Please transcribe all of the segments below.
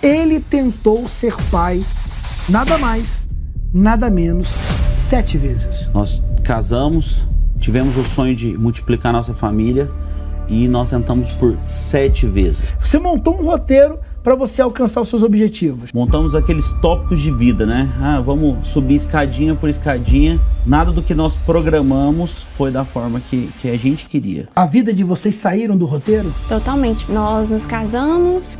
Ele tentou ser pai, nada mais, nada menos, 7 vezes. Nós casamos, tivemos o sonho de multiplicar nossa família e nós tentamos por 7 vezes. Você montou um roteiro para você alcançar os seus objetivos. Montamos aqueles tópicos de vida, né? Vamos subir escadinha por escadinha. Nada do que nós programamos foi da forma que a gente queria. A vida de vocês saíram do roteiro? Totalmente. Nós nos casamos,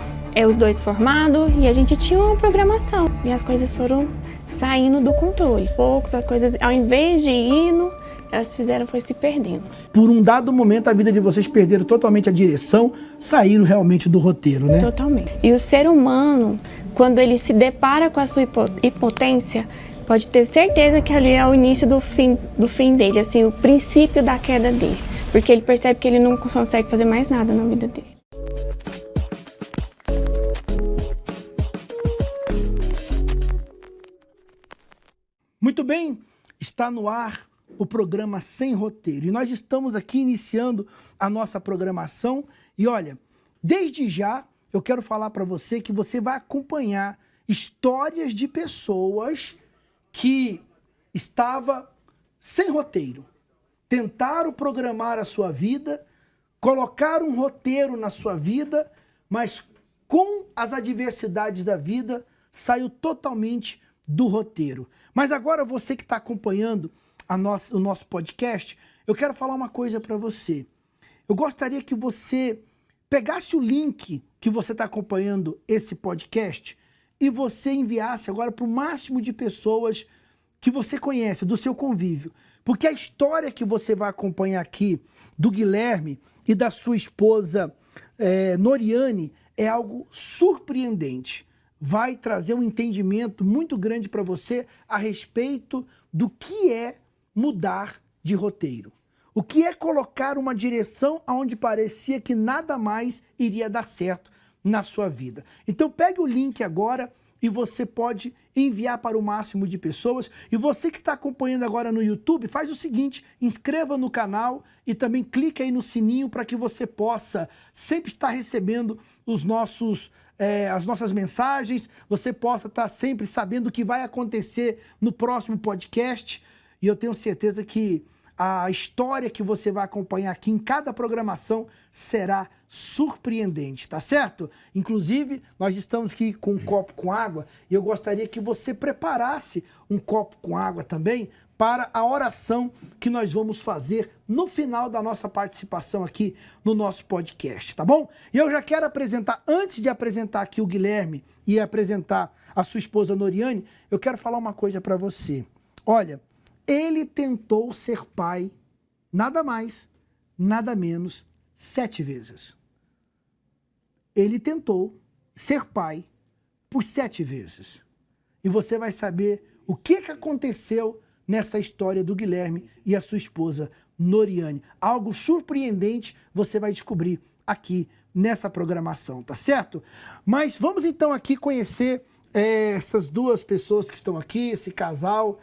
os dois formados, e a gente tinha uma programação. E as coisas foram saindo do controle. Poucos, as coisas, ao invés de ir, elas foi se perdendo. Por um dado momento, a vida de vocês perderam totalmente a direção, saíram realmente do roteiro, né? Totalmente. E o ser humano, quando ele se depara com a sua impotência, pode ter certeza que ali é o início do fim dele, assim, o princípio da queda dele. Porque ele percebe que ele não consegue fazer mais nada na vida dele. Muito bem, está no ar o programa Sem Roteiro. E nós estamos aqui iniciando a nossa programação. E olha, desde já eu quero falar para você que você vai acompanhar histórias de pessoas que estavam sem roteiro. Tentaram programar a sua vida, colocaram um roteiro na sua vida, mas com as adversidades da vida saiu totalmente do roteiro. Mas agora você que está acompanhando o nosso podcast, eu quero falar uma coisa para você. Eu gostaria que você pegasse o link que você está acompanhando esse podcast e você enviasse agora para o máximo de pessoas que você conhece, do seu convívio. Porque a história que você vai acompanhar aqui do Guilherme e da sua esposa Noriane é algo surpreendente. Vai trazer um entendimento muito grande para você a respeito do que é mudar de roteiro. O que é colocar uma direção onde parecia que nada mais iria dar certo na sua vida. Então pegue o link agora e você pode enviar para o máximo de pessoas. E você que está acompanhando agora no YouTube, faz o seguinte, inscreva no canal e também clique aí no sininho para que você possa sempre estar recebendo as nossas mensagens, você possa estar sempre sabendo o que vai acontecer no próximo podcast. E eu tenho certeza que a história que você vai acompanhar aqui em cada programação será surpreendente, tá certo? Inclusive, nós estamos aqui com um copo com água e eu gostaria que você preparasse um copo com água também para a oração que nós vamos fazer no final da nossa participação aqui no nosso podcast, tá bom? E eu já quero apresentar, antes de apresentar aqui o Guilherme e apresentar a sua esposa Noriane, eu quero falar uma coisa para você. Olha, ele tentou ser pai, nada mais, nada menos, 7 vezes. Ele tentou ser pai por 7 vezes. E você vai saber o que aconteceu nessa história do Guilherme e a sua esposa Noriane. Algo surpreendente você vai descobrir aqui nessa programação, tá certo? Mas vamos então aqui conhecer essas duas pessoas que estão aqui, esse casal.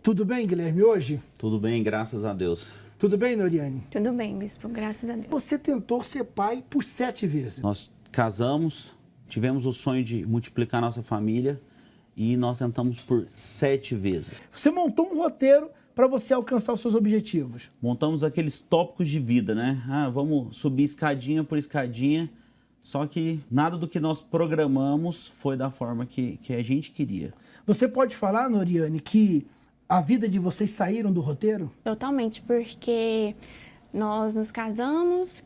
Tudo bem, Guilherme, hoje? Tudo bem, graças a Deus. Tudo bem, Noriane? Tudo bem, bispo, graças a Deus. Você tentou ser pai por 7 vezes. Nós casamos, tivemos o sonho de multiplicar nossa família e nós tentamos por 7 vezes. Você montou um roteiro para você alcançar os seus objetivos. Montamos aqueles tópicos de vida, né? Vamos subir escadinha por escadinha. Só que nada do que nós programamos foi da forma que a gente queria. Você pode falar, Noriane, que a vida de vocês saíram do roteiro? Totalmente, porque nós nos casamos,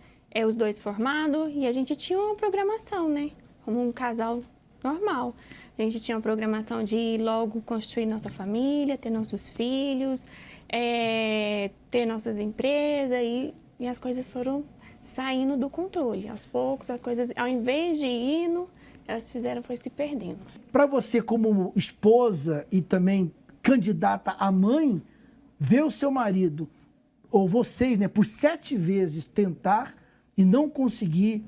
os dois formados, e a gente tinha uma programação, né? Como um casal normal. A gente tinha uma programação de logo construir nossa família, ter nossos filhos, ter nossas empresas, e as coisas foram saindo do controle. Aos poucos, as coisas, ao invés de ir, elas foi se perdendo. Para você, como esposa e também candidata a mãe, ver o seu marido, ou vocês, né, por 7 vezes tentar e não conseguir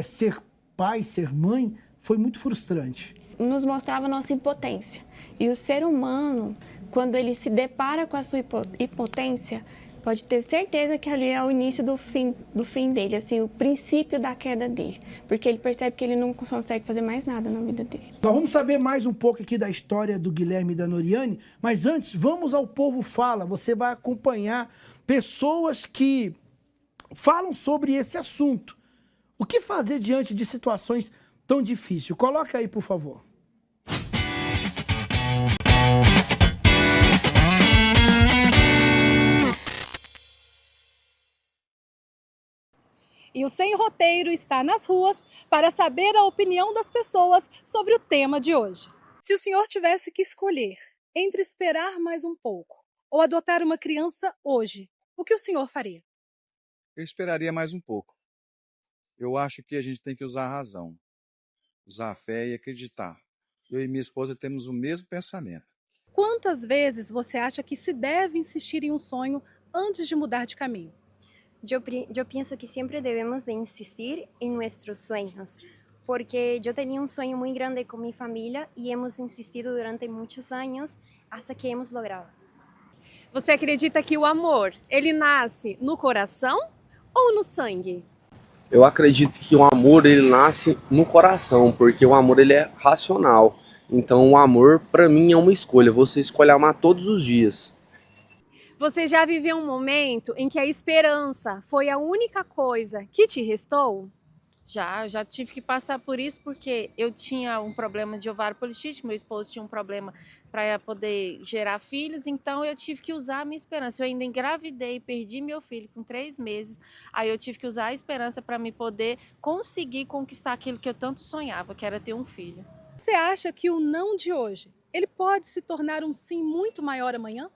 ser pai, ser mãe, foi muito frustrante. Nos mostrava a nossa impotência. E o ser humano, quando ele se depara com a sua impotência, pode ter certeza que ali é o início do fim dele, assim, o princípio da queda dele. Porque ele percebe que ele não consegue fazer mais nada na vida dele. Nós vamos saber mais um pouco aqui da história do Guilherme e da Noriane, mas antes, vamos ao Povo Fala. Você vai acompanhar pessoas que falam sobre esse assunto. O que fazer diante de situações tão difíceis? Coloca aí, por favor. E o Sem Roteiro está nas ruas para saber a opinião das pessoas sobre o tema de hoje. Se o senhor tivesse que escolher entre esperar mais um pouco ou adotar uma criança hoje, o que o senhor faria? Eu esperaria mais um pouco. Eu acho que a gente tem que usar a razão, usar a fé e acreditar. Eu e minha esposa temos o mesmo pensamento. Quantas vezes você acha que se deve insistir em um sonho antes de mudar de caminho? Yo pienso que siempre debemos de insistir en nuestros sueños, porque yo tenía un sueño muy grande con mi familia y hemos insistido durante muchos años hasta que hemos logrado. Você acredita que o amor, ele nasce no coração ou no sangue? Eu acredito que o amor ele nasce no coração, porque o amor ele é racional. Então o amor para mim é uma escolha, você escolhe amar todos os dias. Você já viveu um momento em que a esperança foi a única coisa que te restou? Já tive que passar por isso porque eu tinha um problema de ovário policístico, meu esposo tinha um problema para poder gerar filhos, então eu tive que usar a minha esperança. Eu ainda engravidei, perdi meu filho com 3 meses, aí eu tive que usar a esperança para me poder conseguir conquistar aquilo que eu tanto sonhava, que era ter um filho. Você acha que o não de hoje, ele pode se tornar um sim muito maior amanhã?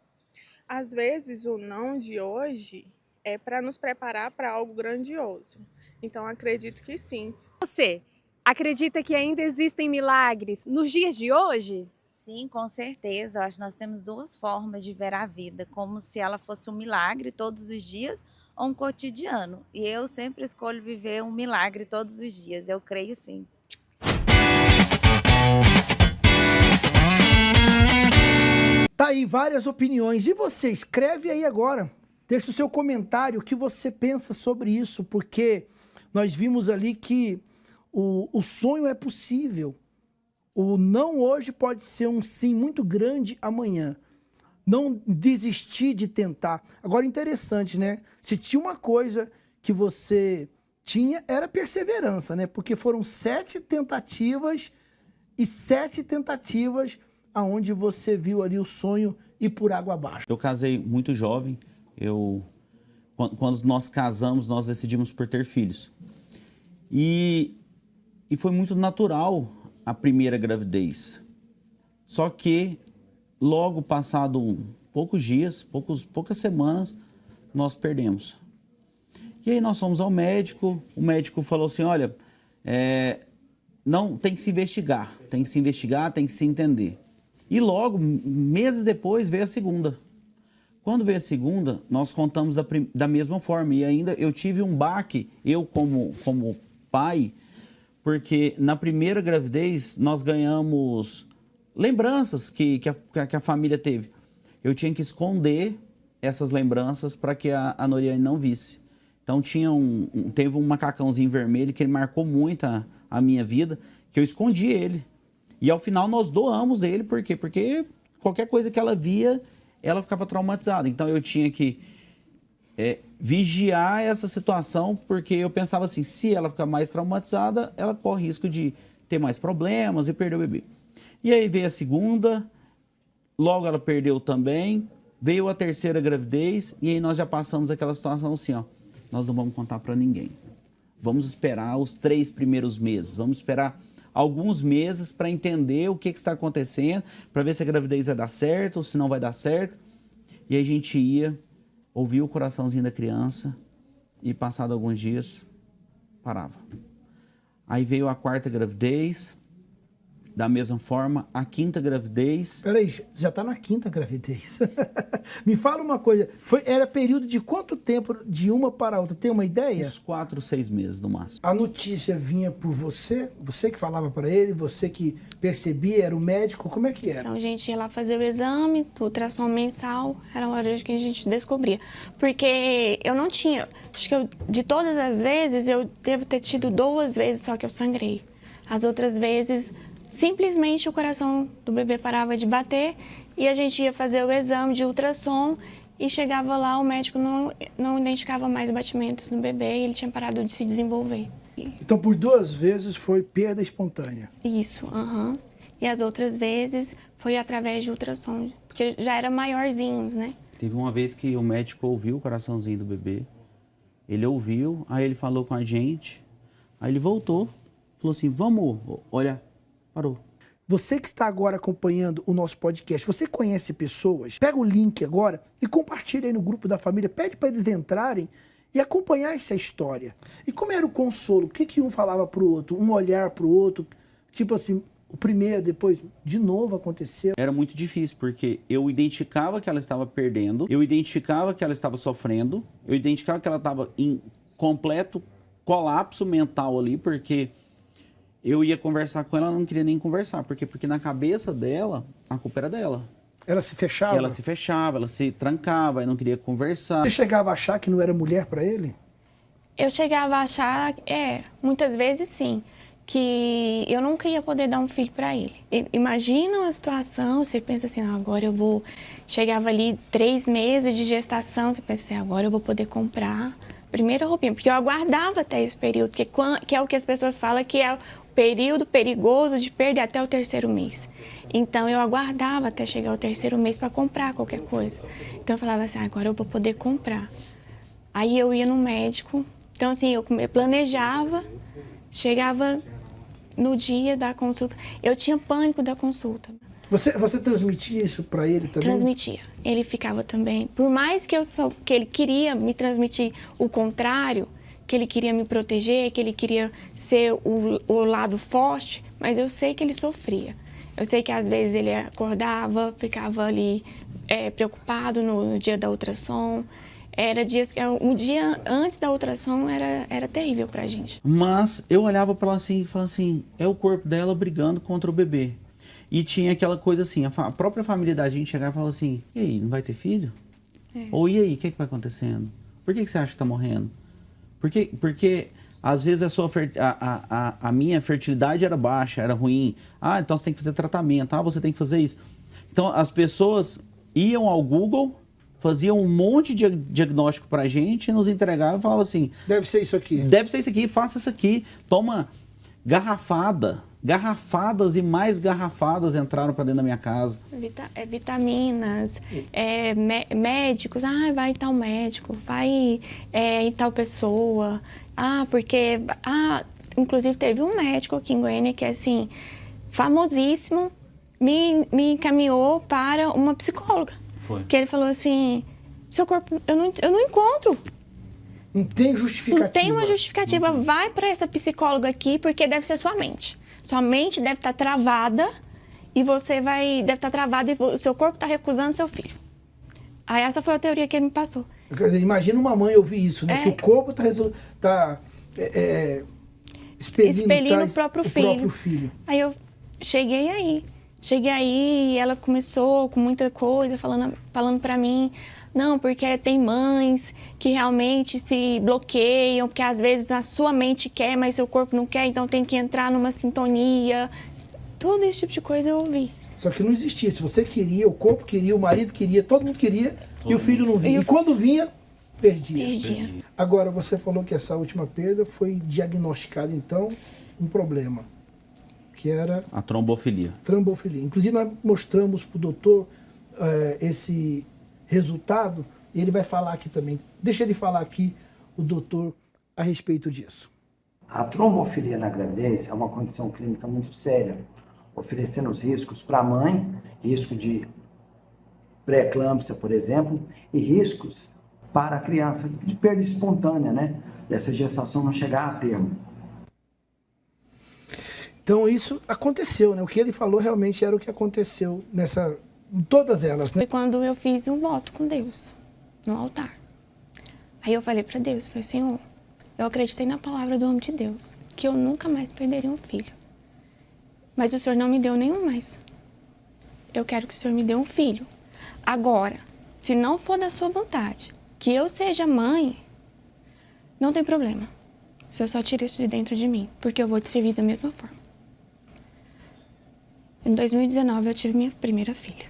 Às vezes, o não de hoje é para nos preparar para algo grandioso. Então, acredito que sim. Você acredita que ainda existem milagres nos dias de hoje? Sim, com certeza. Eu acho que nós temos 2 formas de ver a vida, como se ela fosse um milagre todos os dias ou um cotidiano. E eu sempre escolho viver um milagre todos os dias, eu creio sim. Tá aí várias opiniões. E você, escreve aí agora. Deixa o seu comentário, o que você pensa sobre isso, porque nós vimos ali que o sonho é possível. O não hoje pode ser um sim muito grande amanhã. Não desistir de tentar. Agora, interessante, né? Se tinha uma coisa que você tinha, era perseverança, né? Porque foram 7 tentativas e 7 tentativas aonde você viu ali o sonho ir por água abaixo. Eu casei muito jovem. Quando nós casamos, nós decidimos por ter filhos. E foi muito natural a primeira gravidez. Só que, logo passado poucos dias, poucas semanas, nós perdemos. E aí nós fomos ao médico, o médico falou assim, olha, não, tem que se investigar, tem que se entender. E logo, meses depois, veio a segunda. Quando veio a segunda, nós contamos da mesma forma. E ainda eu tive um baque, eu como pai, porque na primeira gravidez nós ganhamos lembranças que a família teve. Eu tinha que esconder essas lembranças para que a Noriane não visse. Então teve um macacãozinho vermelho que ele marcou muito a minha vida, que eu escondi ele. E ao final nós doamos ele, por quê? Porque qualquer coisa que ela via, ela ficava traumatizada. Então eu tinha que vigiar essa situação, porque eu pensava assim, se ela ficar mais traumatizada, ela corre risco de ter mais problemas e perder o bebê. E aí veio a segunda, logo ela perdeu também, veio a terceira gravidez, e aí nós já passamos aquela situação assim, ó, nós não vamos contar para ninguém. Vamos esperar os 3 primeiros meses, vamos esperar alguns meses para entender o que está acontecendo, para ver se a gravidez vai dar certo ou se não vai dar certo. E aí a gente ia, ouvia o coraçãozinho da criança e passado alguns dias, parava. Aí veio a 4ª gravidez, Da mesma forma, a 5ª gravidez... Peraí, já está na 5ª gravidez. Me fala uma coisa, era período de quanto tempo de uma para a outra? Tem uma ideia? Uns 4, 6 meses no máximo. A notícia vinha por você? Você que falava para ele? Você que percebia? Era o médico? Como é que era? Então a gente ia lá fazer o exame, o ultrassom mensal, era a hora que a gente descobria. Porque eu não tinha, acho que de todas as vezes, eu devo ter tido 2 vezes só que eu sangrei. As outras vezes... Simplesmente o coração do bebê parava de bater e a gente ia fazer o exame de ultrassom e chegava lá, o médico não identificava mais batimentos no bebê e ele tinha parado de se desenvolver. Então, por 2 vezes foi perda espontânea? Isso, aham. E as outras vezes foi através de ultrassom, porque já era maiorzinhos, né? Teve uma vez que o médico ouviu o coraçãozinho do bebê, ele ouviu, aí ele falou com a gente, aí ele voltou, falou assim, vamos, olha... Parou. Você que está agora acompanhando o nosso podcast, você conhece pessoas? Pega o link agora e compartilha aí no grupo da família. Pede para eles entrarem e acompanhar essa história. E como era o consolo? O que um falava para o outro? Um olhar para o outro? Tipo assim, o primeiro, depois, de novo aconteceu. Era muito difícil, porque eu identificava que ela estava perdendo, eu identificava que ela estava sofrendo, eu identificava que ela estava em completo colapso mental ali, porque... Eu ia conversar com ela, ela não queria nem conversar. Por quê? Porque na cabeça dela, a culpa era dela. Ela se fechava? Ela se fechava, ela se trancava, e não queria conversar. Você chegava a achar que não era mulher para ele? Eu chegava a achar, muitas vezes sim, que eu nunca ia poder dar um filho para ele. Imagina uma situação, você pensa assim, agora eu vou... Chegava ali 3 meses de gestação, você pensa assim, agora eu vou poder comprar a primeira roupinha. Porque eu aguardava até esse período, que é o que as pessoas falam que é... período perigoso de perder até o 3º mês. Então, eu aguardava até chegar o 3º mês para comprar qualquer coisa. Então, eu falava assim, agora eu vou poder comprar. Aí, eu ia no médico. Então, assim, eu planejava, chegava no dia da consulta. Eu tinha pânico da consulta. Você transmitia isso para ele também? Transmitia. Ele ficava também. Por mais que ele queria me transmitir o contrário, que ele queria me proteger, que ele queria ser o lado forte, mas eu sei que ele sofria. Eu sei que às vezes ele acordava, ficava ali preocupado no dia da ultrassom. Era dias que um dia antes da ultrassom era terrível pra gente. Mas eu olhava para ela assim e falava assim, é o corpo dela brigando contra o bebê. E tinha aquela coisa assim, a própria família da gente chegava e falava assim, e aí, não vai ter filho? Ou e aí, o que vai acontecendo? Por que você acha que tá morrendo? Porque às vezes a minha fertilidade era baixa, era ruim. Ah, então você tem que fazer tratamento. Ah, você tem que fazer isso. Então as pessoas iam ao Google, faziam um monte de diagnóstico pra gente, nos entregavam e falavam assim... Deve ser isso aqui. Deve ser isso aqui, faça isso aqui. Toma garrafada. Garrafadas e mais garrafadas entraram para dentro da minha casa. Vitaminas, médicos, vai em tal médico, vai em tal pessoa. Porque inclusive teve um médico aqui em Goiânia que é assim, famosíssimo, me encaminhou para uma psicóloga. Foi. Que ele falou assim, seu corpo, eu não encontro. Não tem justificativa. Não tem uma justificativa. Vai para essa psicóloga aqui, porque deve ser sua mente. Sua mente deve estar travada e deve estar travada e o seu corpo está recusando seu filho. Aí essa foi a teoria que ele me passou. Quer dizer, imagina uma mãe ouvir isso, né? Que o corpo está expelindo o próprio filho. Aí eu cheguei aí e ela começou com muita coisa, falando para mim... Não, porque tem mães que realmente se bloqueiam, porque às vezes a sua mente quer, mas seu corpo não quer, então tem que entrar numa sintonia. Todo esse tipo de coisa eu ouvi. Só que não existia. Se você queria, o corpo queria, o marido queria, todo mundo queria, e o filho não vinha. E quando vinha, perdia. Agora, você falou que essa última perda foi diagnosticada, então, um problema, que era... A trombofilia. Inclusive, nós mostramos para o doutor esse... resultado, e ele vai falar aqui também. Deixa ele falar aqui, o doutor, a respeito disso. A trombofilia na gravidez é uma condição clínica muito séria, oferecendo os riscos para a mãe, risco de pré-eclâmpsia, por exemplo, e riscos para a criança de perda espontânea, né? Dessa gestação não chegar a termo. Então isso aconteceu, né? O que ele falou realmente era o que aconteceu em todas elas, né? Foi quando eu fiz um voto com Deus, no altar. Aí eu falei para Deus, falei, Senhor, eu acreditei na palavra do homem de Deus, que eu nunca mais perderia um filho. Mas o Senhor não me deu nenhum mais. Eu quero que o Senhor me dê um filho. Agora, se não for da sua vontade, que eu seja mãe, não tem problema. O Senhor só tira isso de dentro de mim, porque eu vou te servir da mesma forma. Em 2019, eu tive minha primeira filha.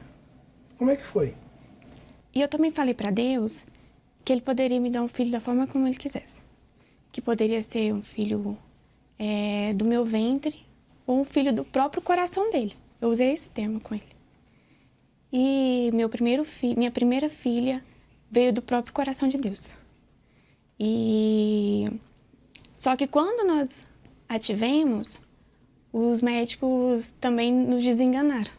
Como é que foi? E eu também falei para Deus que Ele poderia me dar um filho da forma como Ele quisesse. Que poderia ser um filho do meu ventre ou um filho do próprio coração dele. Eu usei esse termo com ele. E minha primeira filha veio do próprio coração de Deus. Só que quando nós a tivemos, os médicos também nos desenganaram.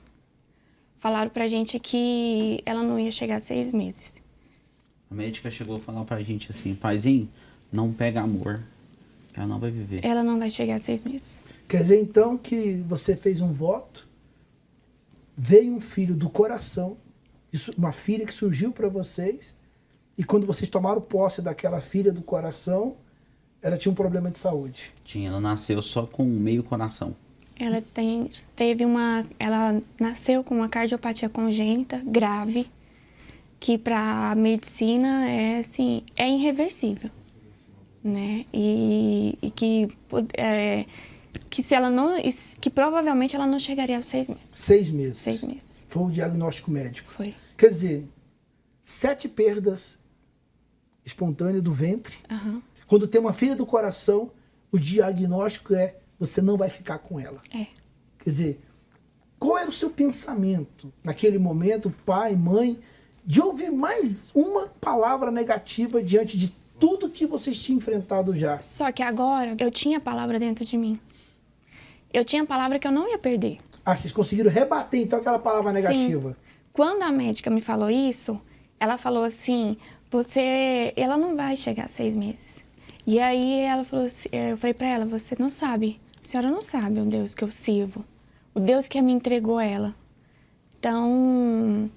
Falaram pra gente que ela não ia chegar a 6 meses. A médica chegou a falar pra gente assim, paizinho, não pega amor, que ela não vai viver. Ela não vai chegar a 6 meses. Quer dizer, então, que você fez um voto, veio um filho do coração, uma filha que surgiu para vocês, e quando vocês tomaram posse daquela filha do coração, ela tinha um problema de saúde. Tinha, ela nasceu só com meio coração. Ela nasceu com uma cardiopatia congênita grave, que para a medicina é irreversível, né? E que se ela não, que provavelmente ela não chegaria aos 6 meses. 6 meses. 6 meses. Foi o diagnóstico médico. Foi. Quer dizer, 7 perdas espontâneas do ventre. Uhum. Quando tem uma filha do coração, o diagnóstico é você não vai ficar com ela. É. Quer dizer, qual era o seu pensamento naquele momento, pai, mãe, de ouvir mais uma palavra negativa diante de tudo que vocês tinham enfrentado já? Só que agora eu tinha a palavra dentro de mim. Eu tinha a palavra que eu não ia perder. Ah, vocês conseguiram rebater então aquela palavra negativa? Sim. Quando a médica me falou isso, ela falou assim, ela não vai chegar a 6 meses. E aí ela falou assim, eu falei pra ela, você não sabe, a senhora não sabe o Deus que eu sirvo, o Deus que me entregou ela. Então,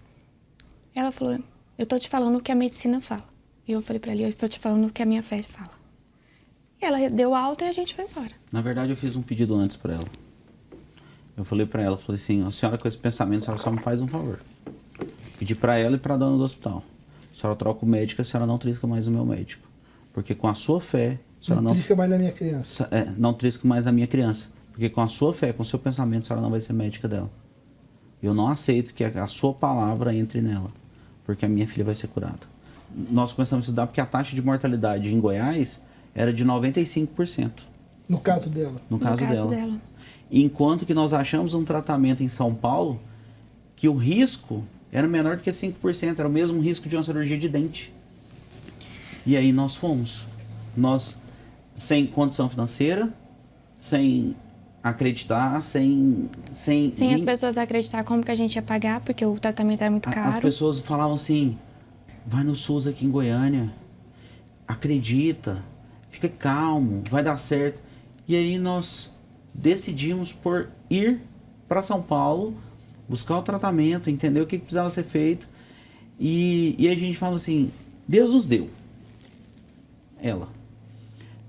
ela falou, eu tô te falando o que a medicina fala. E eu falei pra ela, eu estou te falando o que a minha fé fala. E ela deu alta e a gente foi embora. Na verdade, eu fiz um pedido antes pra ela. Eu falei pra ela, falei assim, a senhora com esse pensamento, a senhora só me faz um favor. Pedi pra ela e pra dona do hospital. A senhora troca o médico, a senhora não trisca mais o meu médico. Porque com a sua fé... A senhora não trisca mais na minha criança. Não trisca mais na minha criança. Porque com a sua fé, com o seu pensamento, a senhora não vai ser médica dela. Eu não aceito que a sua palavra entre nela. Porque a minha filha vai ser curada. Nós começamos a estudar porque a taxa de mortalidade em Goiás era de 95%. No caso dela? No caso dela. Enquanto que nós achamos um tratamento em São Paulo que o risco era menor do que 5%, era o mesmo risco de uma cirurgia de dente. E aí nós fomos. Nós, sem condição financeira, sem acreditar, sem as pessoas acreditar como que a gente ia pagar, porque o tratamento era muito caro. As pessoas falavam assim, vai no SUS aqui em Goiânia, acredita, fica calmo, vai dar certo. E aí nós decidimos por ir para São Paulo, buscar o tratamento, entender o que precisava ser feito. E a gente fala assim, Deus nos deu ela.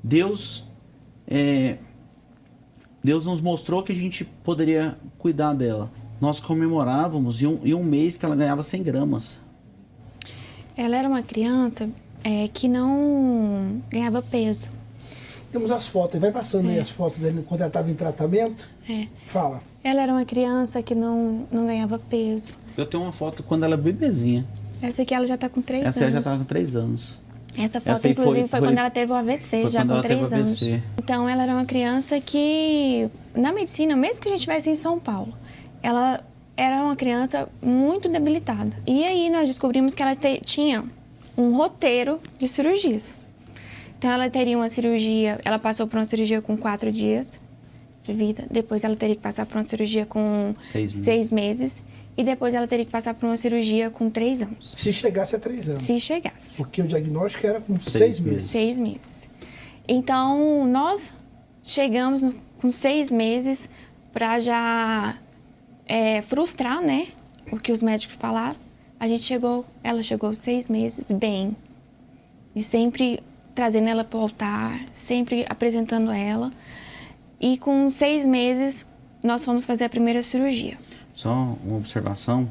Deus nos mostrou que a gente poderia cuidar dela. Nós comemorávamos em um mês que ela ganhava 100 gramas. Ela era uma criança que não ganhava peso. Temos as fotos, vai passando aí as fotos dele quando ela estava em tratamento. Fala. Ela era uma criança que não ganhava peso. Eu tenho uma foto quando ela é bebezinha. Essa aqui ela já está com 3 anos. Essa já está com 3 anos. Essa foto, inclusive, foi quando ela teve o AVC, já com 3 anos. Então, ela era uma criança que, na medicina, mesmo que a gente estivesse em São Paulo, ela era uma criança muito debilitada. E aí, nós descobrimos que ela tinha um roteiro de cirurgias. Então, ela teria uma cirurgia, ela passou por uma cirurgia com 4 dias de vida. Depois, ela teria que passar por uma cirurgia com 6 meses. E depois ela teria que passar por uma cirurgia com 3 anos. Se chegasse a 3 anos. Se chegasse. Porque o diagnóstico era com 6 meses. 6 meses. Então, nós chegamos com 6 meses, para já frustrar, né, o que os médicos falaram, ela chegou 6 meses bem. E sempre trazendo ela para o altar, sempre apresentando ela. E com 6 meses, nós fomos fazer a primeira cirurgia. Só uma observação.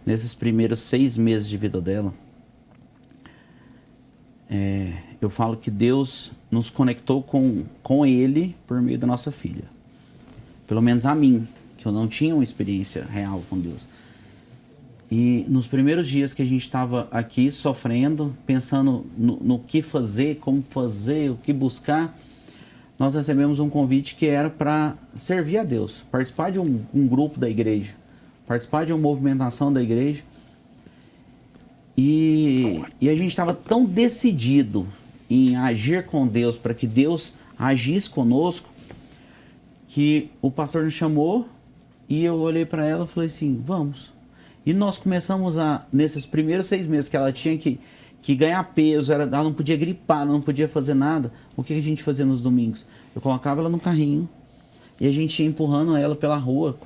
Nesses primeiros 6 meses de vida dela, eu falo que Deus nos conectou com Ele por meio da nossa filha. Pelo menos a mim, que eu não tinha uma experiência real com Deus. E nos primeiros dias que a gente estava aqui sofrendo, pensando no que fazer, como fazer, o que buscar, nós recebemos um convite que era para servir a Deus, participar de um grupo da igreja, participar de uma movimentação da igreja. E a gente estava tão decidido em agir com Deus, para que Deus agisse conosco, que o pastor nos chamou e eu olhei para ela e falei assim, vamos. E nós começamos nesses primeiros 6 meses que ela tinha que ganhar peso, ela não podia gripar, não podia fazer nada. O que a gente fazia nos domingos? Eu colocava ela no carrinho e a gente ia empurrando ela pela rua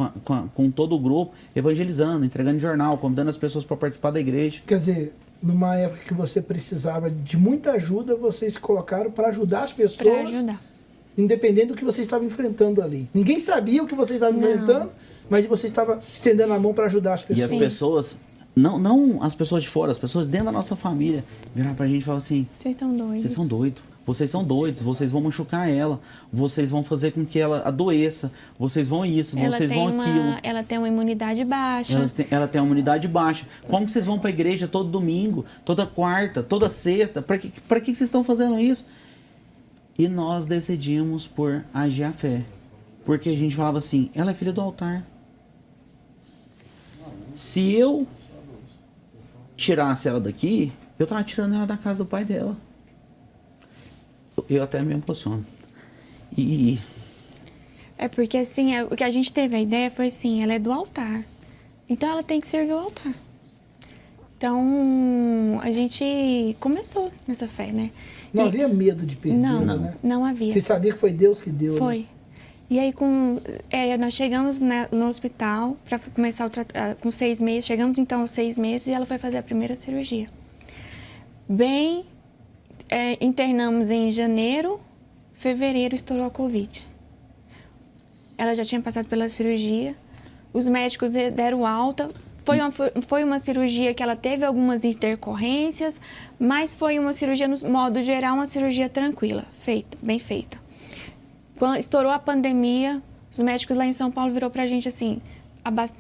com todo o grupo, evangelizando, entregando jornal, convidando as pessoas para participar da igreja. Quer dizer, numa época que você precisava de muita ajuda, vocês se colocaram para ajudar as pessoas. Para ajudar. Independente do que você estava enfrentando ali. Ninguém sabia o que você estava enfrentando, mas você estava estendendo a mão para ajudar as pessoas. E as pessoas, não as pessoas de fora, as pessoas dentro da nossa família, viraram pra gente e falaram assim, vocês são doidos. Vocês são doidos. Vocês são doidos, vocês vão machucar ela, vocês vão fazer com que ela adoeça, vocês vão isso, vocês vão aquilo. Ela tem uma imunidade baixa. Ela tem uma imunidade baixa. Como vocês vão para a igreja todo domingo, toda quarta, toda sexta? Para que vocês estão fazendo isso? E nós decidimos por agir a fé. Porque a gente falava assim, ela é filha do altar. Se eu tirasse ela daqui, eu estava tirando ela da casa do pai dela. Eu até me emociono. É porque assim, o que a gente teve a ideia foi assim, ela é do altar. Então ela tem que servir o altar. Então a gente começou nessa fé, né? Não havia medo de perder, né? Não havia. Você sabia que foi Deus que deu, Foi. Né? E aí nós chegamos no hospital para começar com 6 meses. Chegamos então aos 6 meses e ela foi fazer a primeira cirurgia. Internamos em janeiro, fevereiro estourou a Covid. Ela já tinha passado pela cirurgia, os médicos deram alta. Foi uma cirurgia que ela teve algumas intercorrências, mas foi uma cirurgia, no modo geral, uma cirurgia tranquila, bem feita. Quando estourou a pandemia, os médicos lá em São Paulo virou pra gente assim,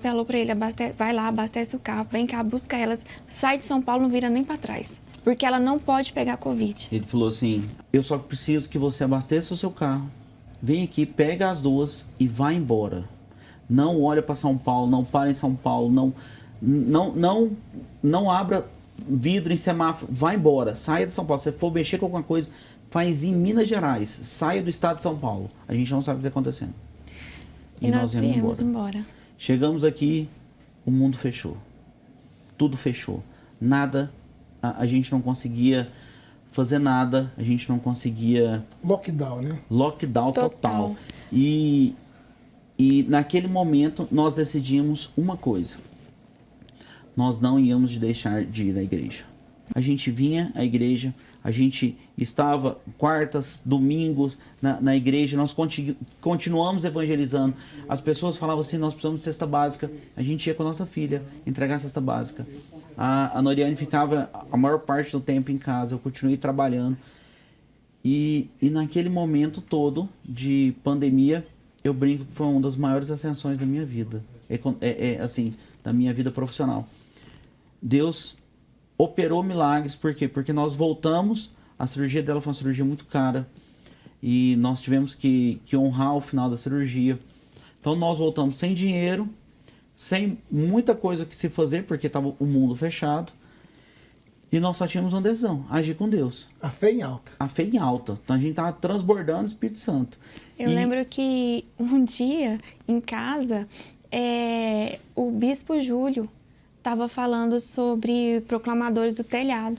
falou pra ele, vai lá, abastece o carro, vem cá, busca elas, sai de São Paulo, não vira nem pra trás, porque ela não pode pegar Covid. Ele falou assim, eu só preciso que você abasteça o seu carro, vem aqui, pega as 2 e vai embora. Não olha para São Paulo, não para em São Paulo, não abra vidro em semáforo, vai embora, saia de São Paulo. Se for mexer com alguma coisa, faz em Minas Gerais, saia do estado de São Paulo. A gente não sabe o que está acontecendo. E nós viemos embora. Chegamos aqui, o mundo fechou. Tudo fechou. Nada, a gente não conseguia fazer nada, a gente não conseguia... Lockdown, né? Lockdown total. E naquele momento nós decidimos uma coisa. Nós não íamos deixar de ir à igreja. A gente vinha à igreja, a gente estava quartas, domingos na igreja, nós continuamos evangelizando. As pessoas falavam assim, nós precisamos de cesta básica. A gente ia com a nossa filha entregar a cesta básica. A Noriane ficava a maior parte do tempo em casa, eu continuei trabalhando. E naquele momento todo de pandemia, eu brinco que foi uma das maiores ascensões da minha vida. Assim, da minha vida profissional. Deus operou milagres, por quê? Porque nós voltamos, a cirurgia dela foi uma cirurgia muito cara, e nós tivemos que honrar o final da cirurgia. Então nós voltamos sem dinheiro, sem muita coisa que se fazer, porque estava o mundo fechado, e nós só tínhamos uma decisão, agir com Deus. A fé em alta. A fé em alta. Então a gente estava transbordando o Espírito Santo. Eu lembro que um dia, em casa, o Bispo Júlio estava falando sobre proclamadores do telhado,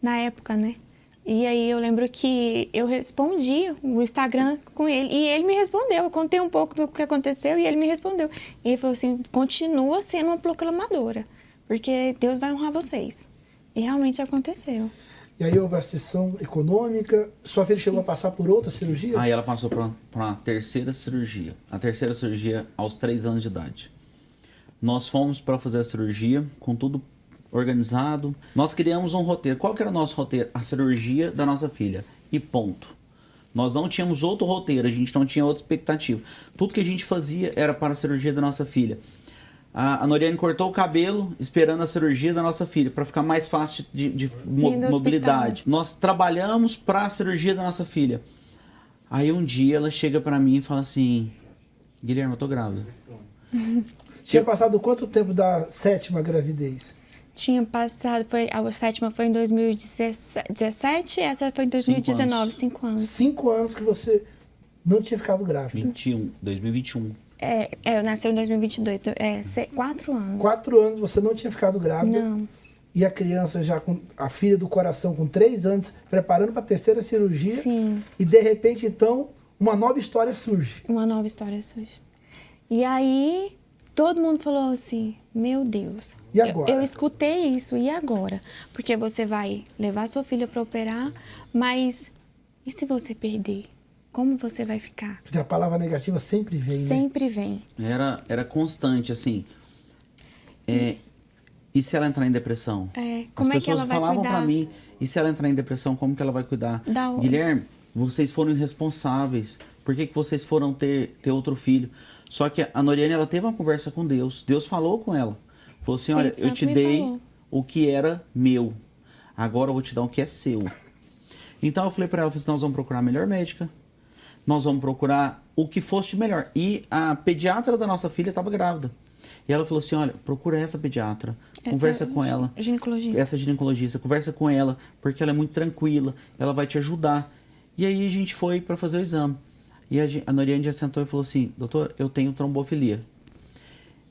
na época, né? E aí eu lembro que eu respondi o Instagram com ele e ele me respondeu. Eu contei um pouco do que aconteceu e ele me respondeu. E ele falou assim, continua sendo uma proclamadora, porque Deus vai honrar vocês. E realmente aconteceu. E aí houve a sessão econômica. Sua filha chegou a passar por outra cirurgia? Aí ela passou para uma terceira cirurgia. A terceira cirurgia aos 3 anos de idade. Nós fomos para fazer a cirurgia com tudo organizado. Nós criamos um roteiro. Qual que era o nosso roteiro? A cirurgia da nossa filha. E ponto. Nós não tínhamos outro roteiro, a gente não tinha outra expectativa. Tudo que a gente fazia era para a cirurgia da nossa filha. A Noriane cortou o cabelo esperando a cirurgia da nossa filha, para ficar mais fácil de mobilidade. Nós trabalhamos para a cirurgia da nossa filha. Aí um dia ela chega para mim e fala assim, Guilherme, eu tô grávida. Tinha passado quanto tempo da 7ª gravidez? Tinha passado, a 7ª foi em 2017, essa foi em 2019, 5 anos. 5 anos que você não tinha ficado grávida. 2021. Eu nasci em 2022, 4 anos. 4 anos você não tinha ficado grávida. Não. E a criança já com a filha do coração com 3 anos, preparando para a terceira cirurgia. Sim. E de repente, então, uma nova história surge. Uma nova história surge. E aí, todo mundo falou assim, meu Deus. E agora? Eu escutei isso, e agora? Porque você vai levar sua filha para operar, mas e se você perder? Como você vai ficar? Porque a palavra negativa sempre vem, Sempre vem. Era constante, assim. E se ela entrar em depressão? Como As é que ela pessoas vai falavam cuidar? para mim, e se ela entrar em depressão, como que ela vai cuidar? Da onde? Guilherme, vocês foram irresponsáveis. Por que vocês foram ter outro filho? Só que a Noriane, ela teve uma conversa com Deus. Deus falou com ela. Falou assim, olha, eu te dei o que era meu. Agora eu vou te dar o que é seu. Então eu falei para ela, nós vamos procurar a melhor médica. Nós vamos procurar o que fosse melhor. E a pediatra da nossa filha estava grávida. E ela falou assim, olha, procura essa pediatra, conversa com ela. Essa ginecologista, conversa com ela, porque ela é muito tranquila, ela vai te ajudar. E aí a gente foi para fazer o exame. E a Noriane já sentou e falou assim, doutor, eu tenho trombofilia.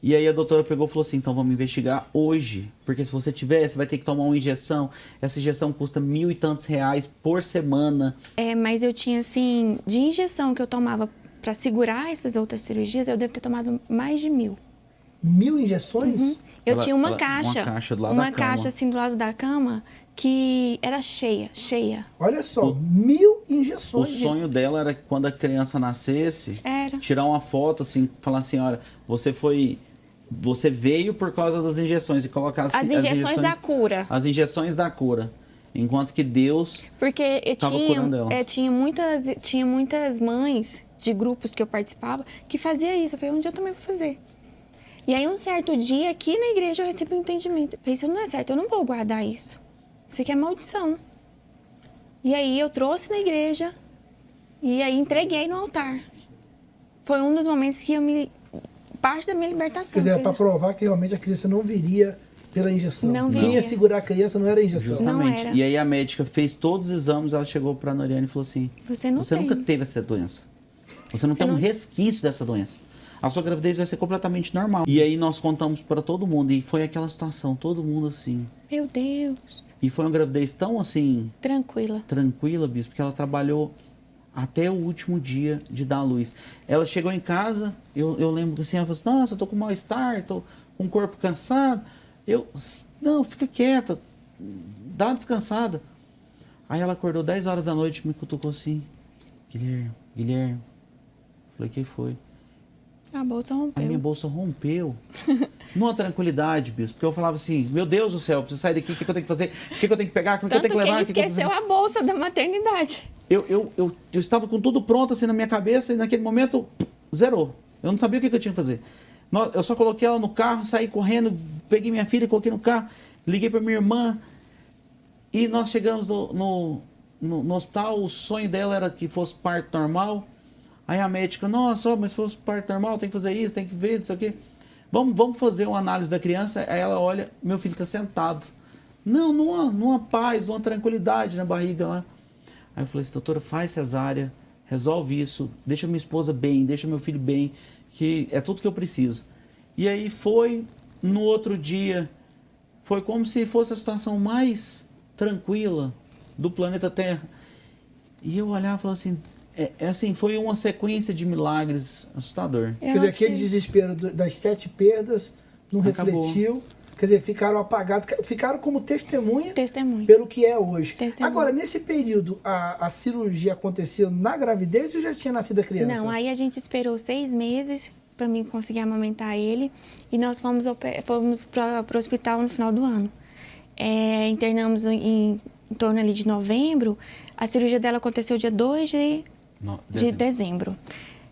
E aí a doutora pegou e falou assim, então vamos investigar hoje, porque se você tiver, você vai ter que tomar uma injeção. Essa injeção custa R$1.000 e tantos por semana. Mas eu tinha, assim, de injeção que eu tomava para segurar essas outras cirurgias, eu devo ter tomado mais de 1.000. 1.000 injeções? Uhum. Eu tinha uma caixa. Do lado da cama. Caixa, assim, do lado da cama, que era cheia. Olha só, 1.000 injeções. O sonho dela era que quando a criança nascesse, tirar uma foto, assim, falar assim, olha, você veio por causa das injeções e colocar As injeções da cura. As injeções da cura. Enquanto que Deus estava curando ela. Tinha muitas mães de grupos que eu participava que fazia isso. Eu falei, um dia eu também vou fazer. E aí, um certo dia, aqui na igreja, eu recebi um entendimento. Eu falei, isso não é certo, eu não vou guardar isso. Isso aqui é maldição. E aí, eu trouxe na igreja e aí entreguei no altar. Foi um dos momentos que parte da minha libertação. Quer dizer, para provar que realmente a criança não viria pela injeção. Não viria. Quem ia segurar a criança não era a injeção. Justamente. Não era. E aí a médica fez todos os exames, ela chegou para a Noriane e falou assim, você nunca teve essa doença. Você não tem um resquício dessa doença. A sua gravidez vai ser completamente normal. E aí nós contamos para todo mundo, e foi aquela situação, todo mundo assim. Meu Deus. E foi uma gravidez tão assim... Tranquila, bispo, porque ela trabalhou até o último dia de dar à luz. Ela chegou em casa, eu lembro que assim, ela falou assim, nossa, eu tô com mal-estar, tô com o corpo cansado. Não, fica quieta, dá uma descansada. Aí ela acordou 10 horas da noite e me cutucou assim, Guilherme. Falei, o que foi? A bolsa rompeu. A minha bolsa rompeu. Numa tranquilidade, bispo. Porque eu falava assim, meu Deus do céu, eu preciso sair daqui, o que eu tenho que fazer? O que eu tenho que pegar? O que eu tenho que levar? Tanto que ele esqueceu a bolsa da maternidade. Eu estava com tudo pronto assim na minha cabeça e naquele momento, zerou. Eu não sabia o que eu tinha que fazer. Eu só coloquei ela no carro, saí correndo, peguei minha filha, coloquei no carro, liguei para minha irmã e nós chegamos no hospital. O sonho dela era que fosse parto normal. Aí a médica, nossa, mas se fosse parto normal, tem que fazer isso, tem que ver, isso aqui. Vamos fazer uma análise da criança. Aí ela olha, meu filho está sentado. Não, numa paz, numa tranquilidade na barriga lá. Aí eu falei assim, doutora, faz cesárea, resolve isso, deixa minha esposa bem, deixa meu filho bem, que é tudo que eu preciso. E aí foi, no outro dia, foi como se fosse a situação mais tranquila do planeta Terra. E eu olhava e falava assim, assim, foi uma sequência de milagres assustador. Quer dizer, aquele desespero das 7 perdas não Acabou. refletiu. Quer dizer, ficaram apagados, ficaram como testemunha Testemunha. pelo que é hoje. Testemunha. Agora, nesse período, a cirurgia aconteceu na gravidez ou já tinha nascido a criança? Não, aí a gente esperou 6 meses para mim conseguir amamentar ele e nós fomos para o hospital no final do ano. Internamos em torno ali de novembro. A cirurgia dela aconteceu dia 2 de dezembro.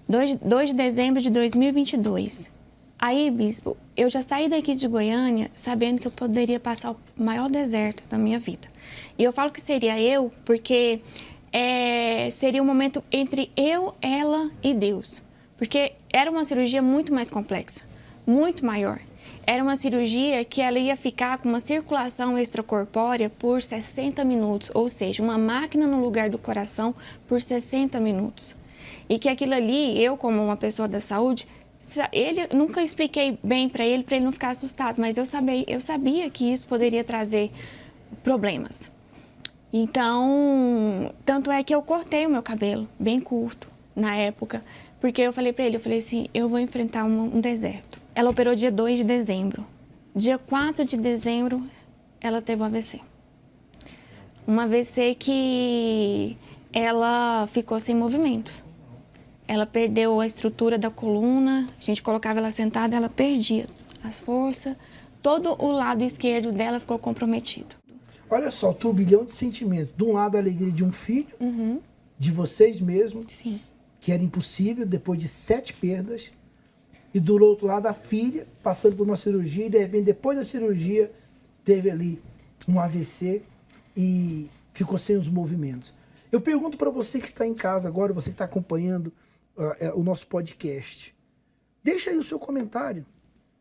2 de dezembro de 2022. Aí, bispo, eu já saí daqui de Goiânia sabendo que eu poderia passar o maior deserto da minha vida. E eu falo que seria eu porque seria um momento entre eu, ela e Deus. Porque era uma cirurgia muito mais complexa, muito maior. Era uma cirurgia que ela ia ficar com uma circulação extracorpórea por 60 minutos, ou seja, uma máquina no lugar do coração por 60 minutos. E que aquilo ali, eu como uma pessoa da saúde, nunca expliquei bem para ele não ficar assustado, mas eu sabia que isso poderia trazer problemas. Então, tanto é que eu cortei o meu cabelo bem curto na época, porque eu falei para ele, assim, eu vou enfrentar um deserto. Ela operou dia 2 de dezembro. Dia 4 de dezembro, ela teve um AVC. Um AVC que ela ficou sem movimentos. Ela perdeu a estrutura da coluna, a gente colocava ela sentada, ela perdia as forças, todo o lado esquerdo dela ficou comprometido. Olha só, o turbilhão de sentimentos. De um lado, a alegria de um filho, de vocês mesmos, Sim. que era impossível depois de 7 perdas. E do outro lado, a filha, passando por uma cirurgia, e de repente, depois da cirurgia, teve ali um AVC e ficou sem os movimentos. Eu pergunto para você que está em casa agora, você que está acompanhando o nosso podcast, deixa aí o seu comentário.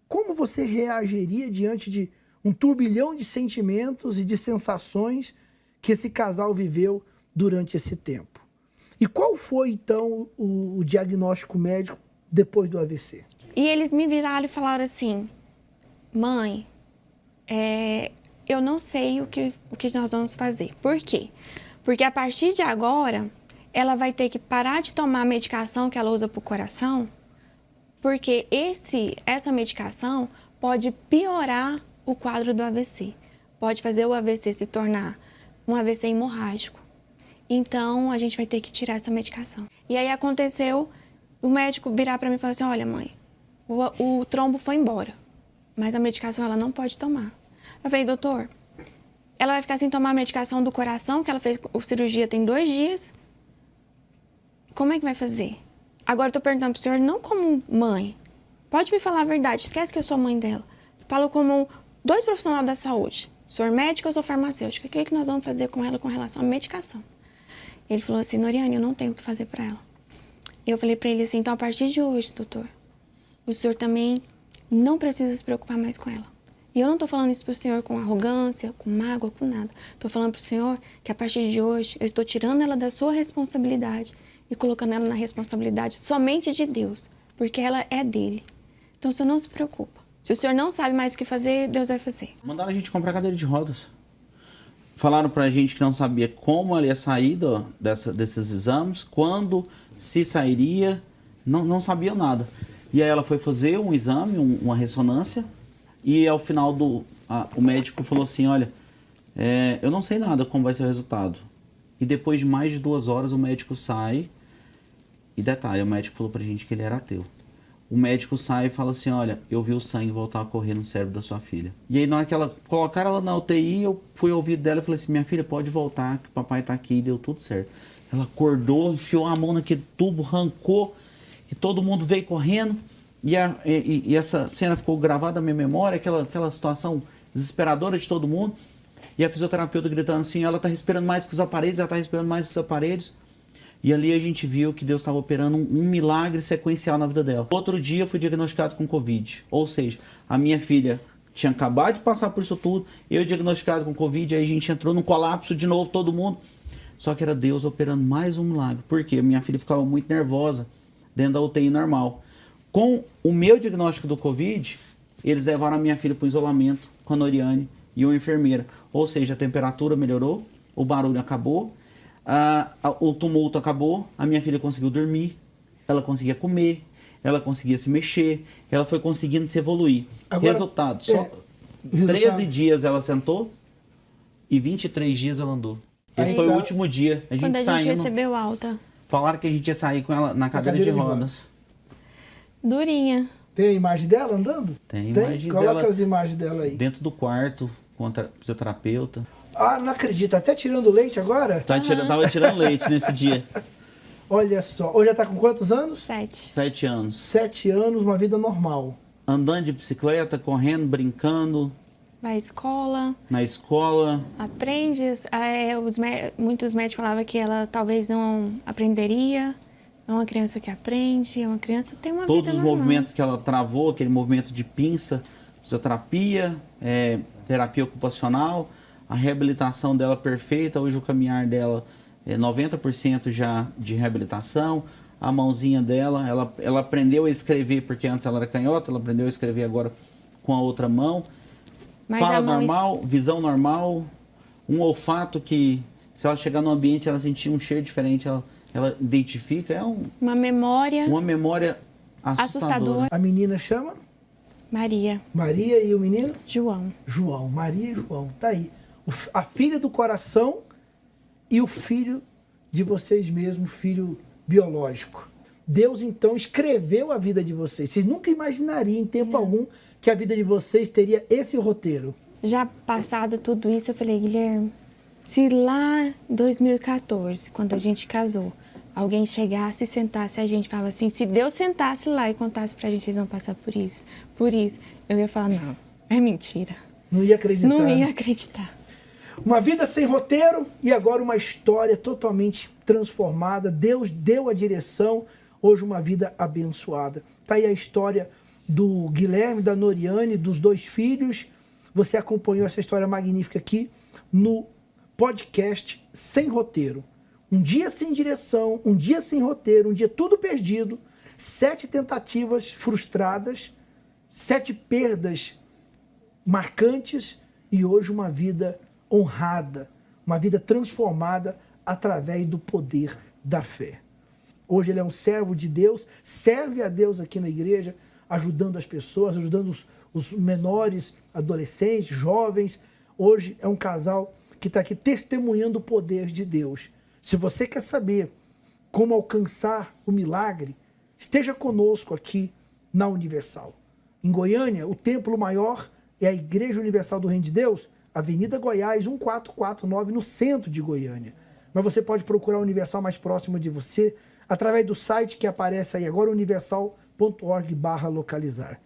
Como você reagiria diante de um turbilhão de sentimentos e de sensações que esse casal viveu durante esse tempo? E qual foi, então, o diagnóstico médico depois do AVC? E eles me viraram e falaram assim, mãe, eu não sei o que nós vamos fazer. Por quê? Porque a partir de agora, ela vai ter que parar de tomar a medicação que ela usa para o coração, porque essa medicação pode piorar o quadro do AVC. Pode fazer o AVC se tornar um AVC hemorrágico. Então, a gente vai ter que tirar essa medicação. E aí aconteceu, o médico virar para mim e falar assim, olha mãe, o trombo foi embora, mas a medicação ela não pode tomar. Eu falei, doutor, ela vai ficar sem tomar a medicação do coração, que ela fez a cirurgia tem 2 dias. Como é que vai fazer? Agora eu tô perguntando pro senhor, não como mãe. Pode me falar a verdade, esquece que eu sou mãe dela. Falo como 2 profissionais da saúde. O senhor médico, eu sou farmacêutica. O que é que nós vamos fazer com ela com relação à medicação? Ele falou assim, Noriane, eu não tenho o que fazer para ela. Eu falei para ele assim, então a partir de hoje, doutor, o senhor também não precisa se preocupar mais com ela. E eu não estou falando isso para o senhor com arrogância, com mágoa, com nada. Estou falando para o senhor que a partir de hoje eu estou tirando ela da sua responsabilidade e colocando ela na responsabilidade somente de Deus, porque ela é dele. Então o senhor não se preocupa. Se o senhor não sabe mais o que fazer, Deus vai fazer. Mandaram a gente comprar cadeira de rodas. Falaram pra gente que não sabia como ela ia sair desses exames, quando, se sairia, não sabiam nada. E aí ela foi fazer um exame, uma ressonância, e ao final o médico falou assim, olha, eu não sei nada como vai ser o resultado. E depois de mais de 2 horas o médico sai, e detalhe, o médico falou pra gente que ele era ateu. O médico sai e fala assim, olha, eu vi o sangue voltar a correr no cérebro da sua filha. E aí na hora que colocaram ela na UTI, eu fui ao ouvido dela e falei assim, minha filha, pode voltar, que o papai tá aqui, e deu tudo certo. Ela acordou, enfiou a mão naquele tubo, arrancou, e todo mundo veio correndo. E essa cena ficou gravada na minha memória, aquela situação desesperadora de todo mundo. E a fisioterapeuta gritando assim, ela tá respirando mais que os aparelhos, ela tá respirando mais que os aparelhos. E ali a gente viu que Deus estava operando um milagre sequencial na vida dela. Outro dia eu fui diagnosticado com Covid. Ou seja, a minha filha tinha acabado de passar por isso tudo, eu diagnosticado com Covid, aí a gente entrou num colapso de novo, todo mundo. Só que era Deus operando mais um milagre. Por quê? Minha filha ficava muito nervosa dentro da UTI normal. Com o meu diagnóstico do Covid, eles levaram a minha filha para o isolamento com a Noriane e uma enfermeira. Ou seja, a temperatura melhorou, o barulho acabou, o tumulto acabou, a minha filha conseguiu dormir, ela conseguia comer, ela conseguia se mexer, ela foi conseguindo se evoluir. Agora, Resultado, só 13 dias ela sentou e 23 dias ela andou. Esse foi o último dia. Quando a gente recebeu alta. Falaram que a gente ia sair com ela na cadeira de rodas. Durinha. Tem a imagem dela andando? Tem imagens Coloca dela as imagens dela aí. dentro do quarto com a fisioterapeuta. Ah, não acredito. Até tirando leite agora? Tava tirando leite nesse dia. Olha só. Hoje já tá com quantos anos? 7 anos. 7 anos, uma vida normal. Andando de bicicleta, correndo, brincando. Vai à escola. Na escola. Aprende. Muitos médicos falavam que ela talvez não aprenderia. É uma criança que aprende, é uma criança que tem uma vida normal. Todos os movimentos que ela travou, aquele movimento de pinça, fisioterapia, terapia ocupacional, a reabilitação dela perfeita. Hoje o caminhar dela é 90% já de reabilitação. A mãozinha dela, ela aprendeu a escrever, porque antes ela era canhota, ela aprendeu a escrever agora com a outra mão. Mas fala normal, visão normal, um olfato que, se ela chegar no ambiente, ela sentir um cheiro diferente, ela identifica. Uma memória assustadora. A menina chama? Maria. Maria e o menino? João. João, Maria e João. Tá aí. A filha do coração e o filho de vocês mesmos, filho biológico. Deus, então, escreveu a vida de vocês. Vocês nunca imaginariam, em tempo algum, que a vida de vocês teria esse roteiro. Já passado tudo isso, eu falei, Guilherme, se lá em 2014, quando a gente casou, alguém chegasse e sentasse, a gente falava assim, se Deus sentasse lá e contasse pra gente, vocês vão passar por isso, eu ia falar, não, é mentira. Não ia acreditar. Não ia acreditar. Uma vida sem roteiro e agora uma história totalmente transformada. Deus deu a direção, hoje uma vida abençoada. Tá aí a história do Guilherme, da Noriane, dos 2 filhos. Você acompanhou essa história magnífica aqui no podcast Sem Roteiro. Um dia sem direção, um dia sem roteiro, um dia tudo perdido, 7 tentativas frustradas, 7 perdas marcantes e hoje uma vida honrada, uma vida transformada através do poder da fé. Hoje ele é um servo de Deus, serve a Deus aqui na igreja, ajudando as pessoas, ajudando os menores, adolescentes, jovens. Hoje é um casal que está aqui testemunhando o poder de Deus. Se você quer saber como alcançar o milagre, esteja conosco aqui na Universal. Em Goiânia, o templo maior é a Igreja Universal do Reino de Deus, Avenida Goiás, 1449, no centro de Goiânia. Mas você pode procurar a Universal mais próxima de você através do site que aparece aí agora, universal.org/localizar.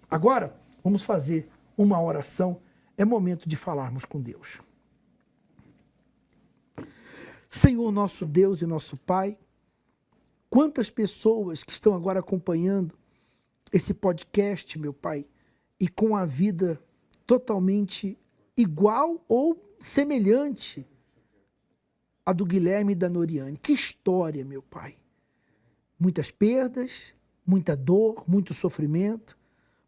Agora, vamos fazer uma oração. É momento de falarmos com Deus. Senhor, nosso Deus e nosso Pai, quantas pessoas que estão agora acompanhando esse podcast, meu Pai, e com a vida totalmente igual ou semelhante à do Guilherme e da Noriane. Que história, meu Pai. Muitas perdas, muita dor, muito sofrimento,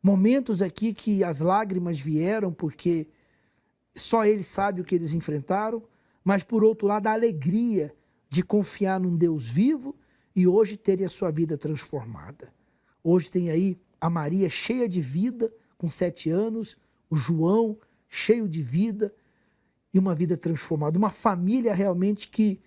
momentos aqui que as lágrimas vieram porque só eles sabem o que eles enfrentaram, mas por outro lado a alegria de confiar num Deus vivo e hoje ter a sua vida transformada. Hoje tem aí a Maria cheia de vida, com 7 anos, o João cheio de vida e uma vida transformada. Uma família realmente que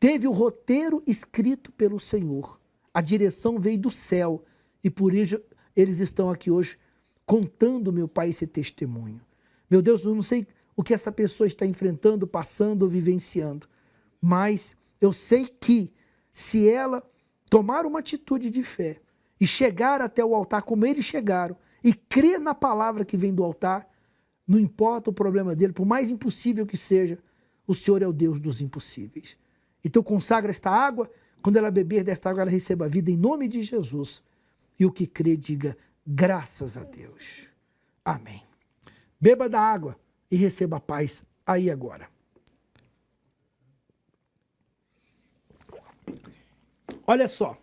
teve o roteiro escrito pelo Senhor. A direção veio do céu e por isso eles estão aqui hoje contando, meu Pai, esse testemunho. Meu Deus, eu não sei o que essa pessoa está enfrentando, passando ou vivenciando, mas eu sei que se ela tomar uma atitude de fé e chegar até o altar como eles chegaram e crer na palavra que vem do altar, não importa o problema dele, por mais impossível que seja, o Senhor é o Deus dos impossíveis. Então consagra esta água, quando ela beber desta água, ela receba a vida em nome de Jesus. E o que crê, diga graças a Deus. Amém. Beba da água e receba a paz aí agora. Olha só,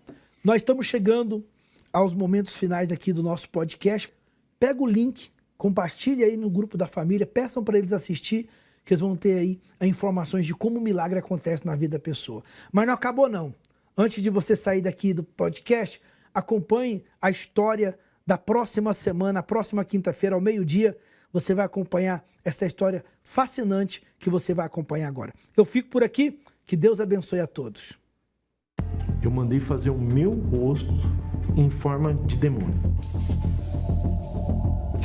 nós estamos chegando aos momentos finais aqui do nosso podcast. Pega o link, compartilhe aí no grupo da família, peçam para eles assistir, que eles vão ter aí informações de como o milagre acontece na vida da pessoa. Mas não acabou não. Antes de você sair daqui do podcast, acompanhe a história da próxima semana, a próxima quinta-feira, ao meio-dia, você vai acompanhar essa história fascinante que você vai acompanhar agora. Eu fico por aqui, que Deus abençoe a todos. Eu mandei fazer o meu rosto em forma de demônio.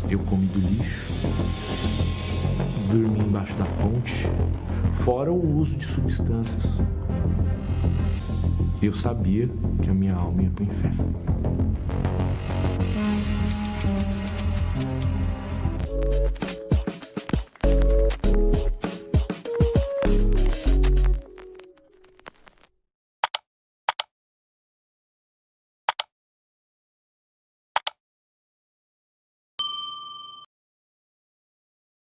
Eu comi do lixo, dormi embaixo da ponte, fora o uso de substâncias. Eu sabia que a minha alma ia para o inferno.